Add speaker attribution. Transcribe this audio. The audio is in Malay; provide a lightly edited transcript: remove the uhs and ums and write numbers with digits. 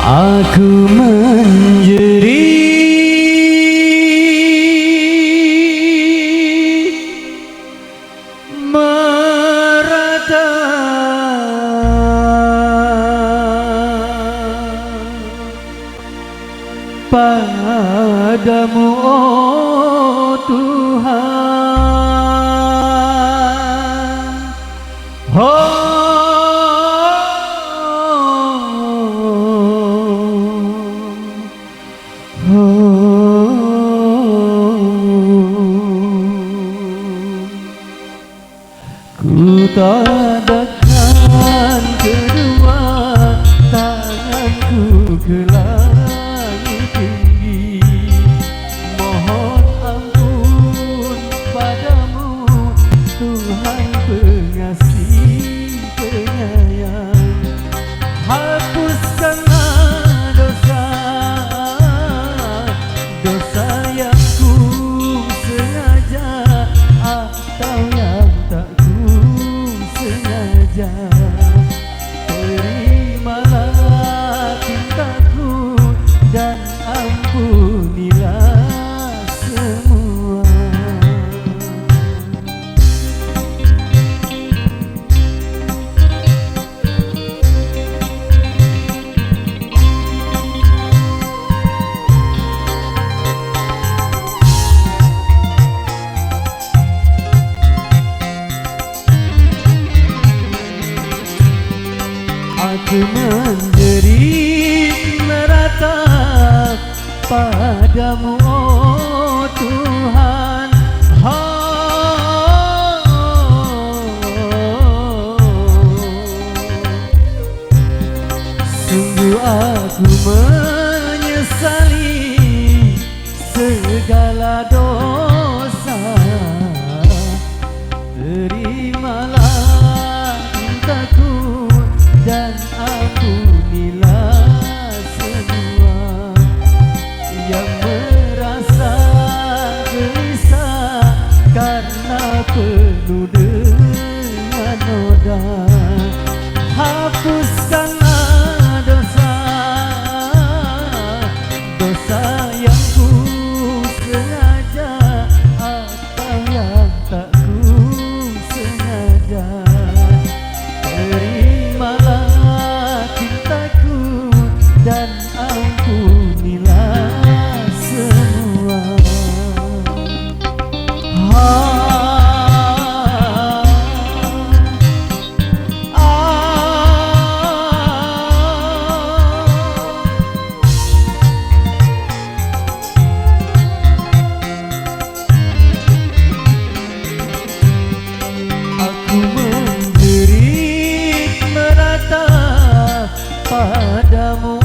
Speaker 1: Aku menjerit merata padamu, oh Tuhan. Oh, ku tadahkan kedua tanganku ke langit tinggi, mohon ampun padamu Tuhan pengasih penyayang. Hapuskanlah dosa yang ku sengaja atau yang tak ku sengaja. Terimalah cintaku dan ampunilah semua. Aku menjerit meratap padamu, oh Tuhan. Sungguh aku menyesali segala dosa. Terimalah cintaku dan ampunilah semua yang merasa gelisah karena penuh dengan noda. Hapuskanlah dosa yang ku sengaja atau yang tak ku sengaja. Terimalah cintaku dan ampunilah semua. Aku menjerit merata padamu,